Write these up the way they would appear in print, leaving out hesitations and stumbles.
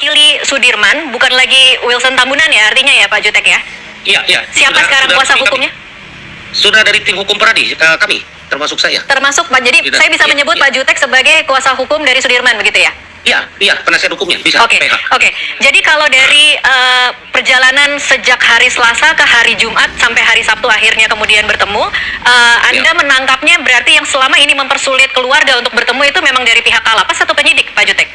mewakili Sudirman, bukan lagi Wilson Tambunan ya artinya ya Pak Jutek ya? Iya, iya. Siapa sekarang kuasa hukumnya? Sudah dari tim hukum Peradi, kami, termasuk saya. Termasuk Pak, jadi saya bisa menyebut Pak Jutek sebagai kuasa hukum dari Sudirman begitu ya? Iya, penasihat hukumnya bisa. Oke. Jadi kalau dari perjalanan sejak hari Selasa ke hari Jumat sampai hari Sabtu akhirnya kemudian bertemu, Anda menangkapnya berarti yang selama ini mempersulit keluarga untuk bertemu itu memang dari pihak Kalapas atau penyidik, Pak Jutek?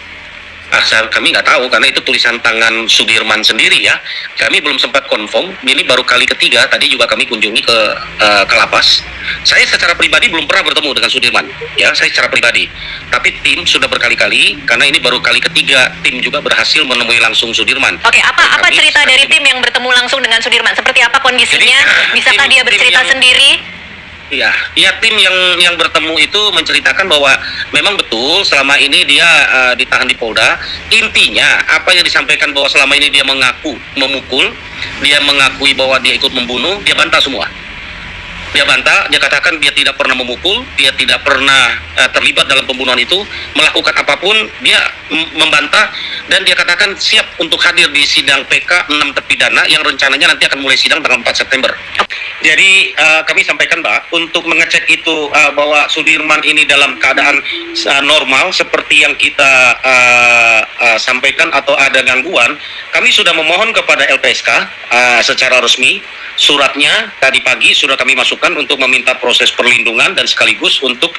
Kami nggak tahu karena itu tulisan tangan Sudirman sendiri ya. Kami belum sempat konfirm. Ini baru kali ketiga. Tadi juga kami kunjungi ke lapas. Saya secara pribadi belum pernah bertemu dengan Sudirman. Ya, saya secara pribadi. Tapi tim sudah berkali-kali karena ini baru kali ketiga tim juga berhasil menemui langsung Sudirman. Oke, apa cerita dari tim yang bertemu langsung dengan Sudirman? Seperti apa kondisinya? Jadi, bisakah dia bercerita sendiri? Iya, tim yang bertemu itu menceritakan bahwa memang betul selama ini dia ditahan di Polda. Intinya apa yang disampaikan bahwa selama ini dia mengaku memukul, dia mengakui bahwa dia ikut membunuh, dia bantah semua. Dia bantah, dia katakan dia tidak pernah memukul, dia tidak pernah terlibat dalam pembunuhan itu, melakukan apapun, dia membantah dan dia katakan siap untuk hadir di sidang PK 6 terpidana yang rencananya nanti akan mulai sidang tanggal 4 September. Jadi kami sampaikan Mbak, untuk mengecek itu bahwa Sudirman ini dalam keadaan normal seperti yang kita sampaikan atau ada gangguan, kami sudah memohon kepada LPSK secara resmi. Suratnya tadi pagi sudah kami masukkan untuk meminta proses perlindungan dan sekaligus untuk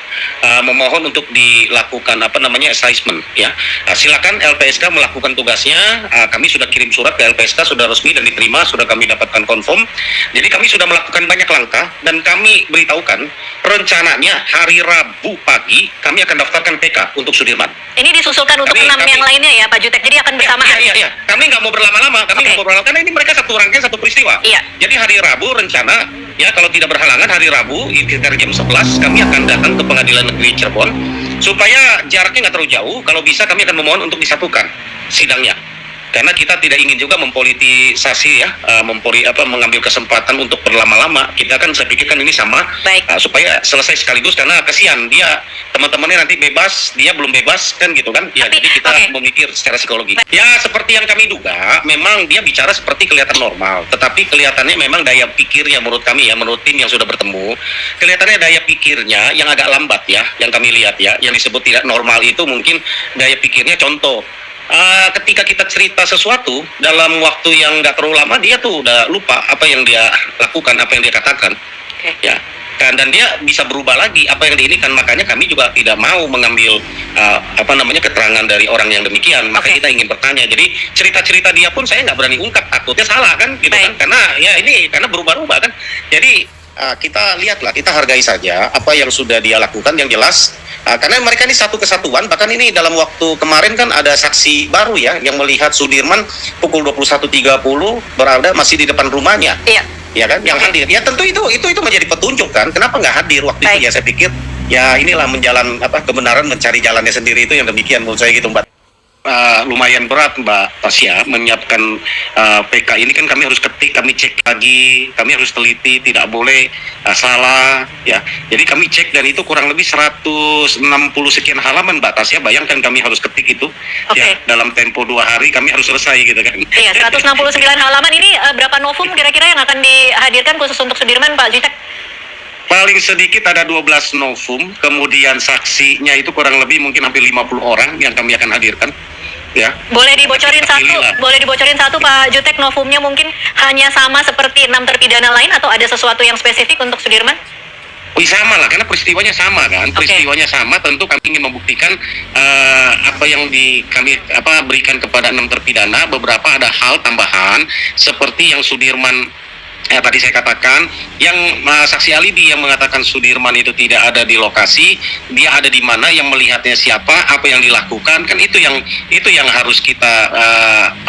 memohon untuk dilakukan assessment ya. Silakan LPSK melakukan tugasnya. Kami sudah kirim surat ke LPSK, sudah resmi dan diterima, sudah kami dapatkan confirm. Jadi kami sudah melakukan banyak langkah dan kami beritahukan rencananya hari Rabu pagi kami akan daftarkan PK untuk Sudirman. Ini disusulkan untuk 6 yang lainnya ya Pak Jutek. Jadi akan bersamaan. Iya. Kami nggak mau berlama-lama. Nggak mau berlama-lama karena ini mereka satu rangkaian satu peristiwa. Iya. Jadi hari Rabu rencana ya, kalau tidak berhalangan hari Rabu sekitar jam 11 kami akan datang ke Pengadilan Negeri Cirebon supaya jaraknya nggak terlalu jauh. Kalau bisa kami akan memohon untuk disatukan sidangnya. Karena kita tidak ingin juga mempolitisasi ya, mengambil kesempatan untuk berlama-lama. Kita kan saya pikirkan ini sama supaya selesai sekaligus karena kasihan dia teman-temannya nanti bebas, dia belum bebas kan gitu kan. Ya, jadi kita memikir secara psikologi. Ya seperti yang kami duga, memang dia bicara seperti kelihatan normal, tetapi kelihatannya memang daya pikirnya menurut kami ya, menurut tim yang sudah bertemu, kelihatannya daya pikirnya yang agak lambat ya, yang kami lihat ya, yang disebut tidak normal itu mungkin daya pikirnya contoh. Ketika kita cerita sesuatu dalam waktu yang nggak terlalu lama dia tuh udah lupa apa yang dia lakukan, apa yang dia katakan, ya. Dan dia bisa berubah lagi apa yang diinikan. Makanya kami juga tidak mau mengambil keterangan dari orang yang demikian. Makanya kita ingin bertanya. Jadi cerita-cerita dia pun saya nggak berani ungkap, takutnya salah kan, gitu kan? Karena berubah-ubah kan. Jadi kita lihatlah, kita hargai saja apa yang sudah dia lakukan yang jelas. Karena mereka ini satu kesatuan, bahkan ini dalam waktu kemarin kan ada saksi baru ya yang melihat Sudirman pukul 21.30 berada masih di depan rumahnya. Iya. Ya kan, yang hadir. Ya tentu itu menjadi petunjuk kan. Kenapa nggak hadir waktu itu ya, saya pikir ya inilah kebenaran mencari jalannya sendiri, itu yang demikian menurut saya gitu Mbak. Lumayan berat Mbak Tasya menyiapkan PK ini kan, kami harus ketik, kami cek lagi, kami harus teliti, tidak boleh salah ya. Jadi kami cek dan itu kurang lebih 160 sekian halaman Mbak Tasya, bayangkan kami harus ketik itu ya dalam tempo 2 hari kami harus selesai gitu kan. Iya, 169 halaman ini berapa novum kira-kira yang akan dihadirkan khusus untuk Sudirman Pak Jutek? Paling sedikit ada 12 novum, kemudian saksinya itu kurang lebih mungkin hampir 50 orang yang kami akan hadirkan. Ya. Boleh dibocorin satu Pak Jutek, novumnya mungkin hanya sama seperti 6 terpidana lain atau ada sesuatu yang spesifik untuk Sudirman? Sama lah, karena peristiwanya sama kan, peristiwanya sama. Tentu kami ingin membuktikan apa yang kami berikan kepada 6 terpidana. Beberapa ada hal tambahan seperti yang Sudirman tadi saya katakan, yang saksi alibi yang mengatakan Sudirman itu tidak ada di lokasi, dia ada di mana, yang melihatnya siapa, apa yang dilakukan, kan itu yang harus kita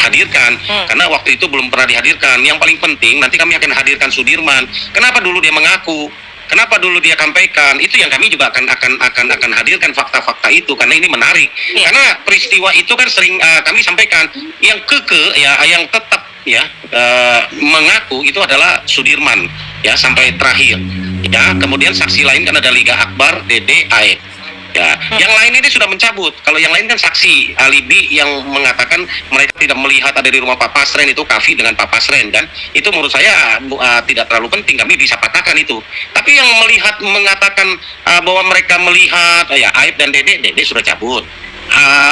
hadirkan. Karena waktu itu belum pernah dihadirkan. Yang paling penting nanti kami akan hadirkan Sudirman. Kenapa dulu dia mengaku? Kenapa dulu dia sampaikan? Itu yang kami juga akan hadirkan fakta-fakta itu, karena ini menarik. Karena peristiwa itu kan sering kami sampaikan, yang yang tetap mengaku itu adalah Sudirman ya sampai terakhir ya. Kemudian saksi lain kan ada Liga Akbar, Dede, Ae Ya, yang lain ini sudah mencabut. Kalau yang lain kan saksi alibi yang mengatakan mereka tidak melihat ada di rumah Pak Pasren, itu Kavi dengan Pak Pasren kan. Itu menurut saya tidak terlalu penting, kami bisa patahkan itu. Tapi yang mengatakan bahwa mereka melihat ya Aib dan Dede sudah cabut.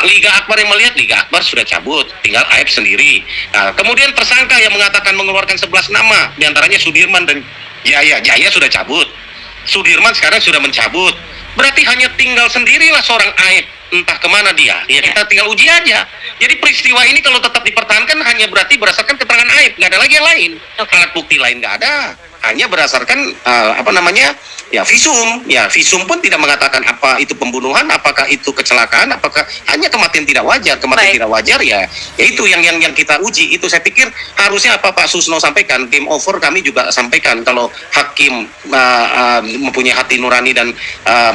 Liga Akbar yang melihat, Liga Akbar sudah cabut, tinggal Aib sendiri. Nah, kemudian tersangka yang mengatakan mengeluarkan 11 nama, diantaranya Sudirman dan Jaya sudah cabut. Sudirman sekarang sudah mencabut. Berarti hanya tinggal sendirilah seorang Aib, entah kemana dia. Ya kita tinggal uji aja. Jadi peristiwa ini kalau tetap dipertahankan hanya berarti berdasarkan keterangan Aib, nggak ada lagi yang lain. Alat bukti lain nggak ada. Hanya berdasarkan ya visum. Ya visum pun tidak mengatakan apa itu pembunuhan, apakah itu kecelakaan, apakah hanya kematian tidak wajar. Kematian tidak wajar ya itu yang kita uji. Itu saya pikir harusnya apa Pak Susno sampaikan, game over kami juga sampaikan kalau hakim mempunyai hati nurani dan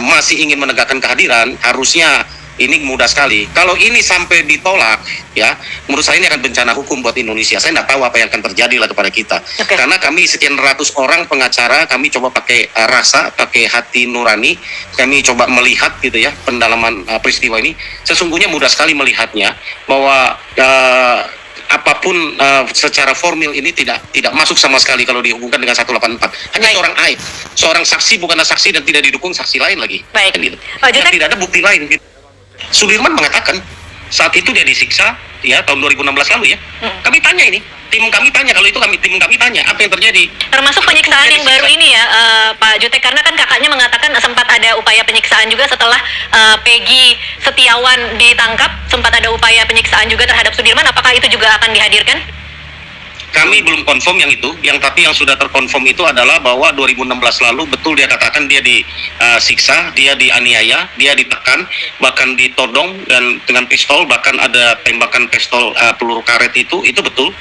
masih ingin menegakkan kehadiran, harusnya ini mudah sekali. Kalau ini sampai ditolak, ya, menurut saya ini akan bencana hukum buat Indonesia. Saya tidak tahu apa yang akan terjadi lah kepada kita. Karena kami sekian ratus orang pengacara, kami coba pakai rasa, pakai hati nurani, kami coba melihat gitu ya pendalaman peristiwa ini. Sesungguhnya mudah sekali melihatnya bahwa apapun secara formil ini tidak masuk sama sekali kalau dihubungkan dengan 184. Hanya seorang Aib, seorang saksi bukanlah saksi dan tidak didukung saksi lain lagi. Gitu. Dan tidak ada bukti lain. Gitu. Sudirman mengatakan saat itu dia disiksa ya tahun 2016 lalu ya. Kami tanya ini, tim kami tanya, kalau itu tim kami tanya apa yang terjadi. Termasuk penyiksaan yang baru ini ya Pak Jutek, karena kan kakaknya mengatakan sempat ada upaya penyiksaan juga setelah Peggy Setiawan ditangkap, sempat ada upaya penyiksaan juga terhadap Sudirman. Apakah itu juga akan dihadirkan? Kami belum konfirm yang itu, tapi yang sudah terkonfirm itu adalah bahwa 2016 lalu betul dia katakan dia disiksa, dia dianiaya, dia ditekan, bahkan ditodong dan dengan pistol, bahkan ada tembakan pistol peluru karet itu betul.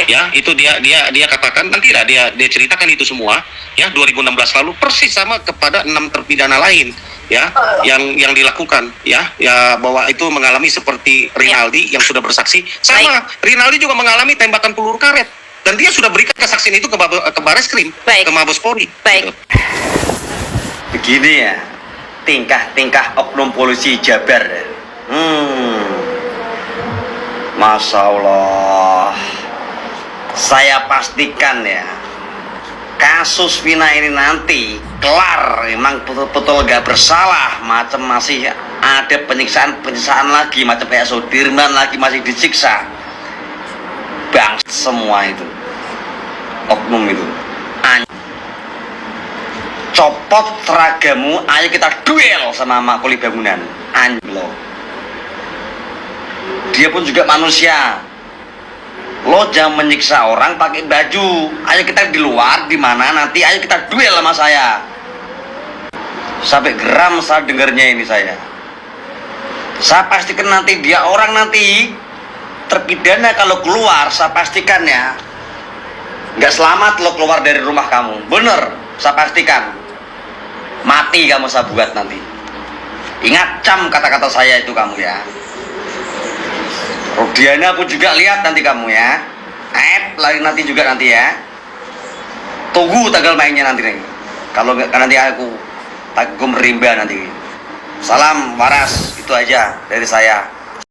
Ya, itu dia katakan, nanti lah dia ceritakan itu semua ya 2016 lalu persis sama kepada 6 terpidana lain ya yang dilakukan ya bahwa itu mengalami seperti Rinaldi yang sudah bersaksi sama. Rinaldi juga mengalami tembakan peluru karet dan dia sudah berikan kesaksian itu ke Bareskrim, ke Mabes Polri. Gitu. Begini ya tingkah oknum polisi Jabar. Masya Allah, saya pastikan ya kasus Vina ini nanti kelar, memang betul-betul gak bersalah, macam masih ada penyiksaan lagi, macam kayak Sudirman lagi masih disiksa, bang semua itu oknum itu. Copot seragamu, ayo kita duel sama Makuli Bangunan. Anjlo, dia pun juga manusia. Lo jangan menyiksa orang pakai baju. Ayo kita di luar, di mana nanti ayo kita duel sama saya. Sampai geram saya dengarnya ini saya. Saya pastikan nanti dia orang nanti terpidana kalau keluar, saya pastikan ya nggak selamat lo keluar dari rumah kamu. Bener, saya pastikan mati kamu saya buat nanti. Ingat cam kata-kata saya itu kamu ya. Rodiana pun juga lihat nanti kamu ya. Lari nanti juga nanti ya. Tunggu tanggal mainnya nanti nih. Kalau nanti aku merimba nanti. Salam waras, itu aja dari saya.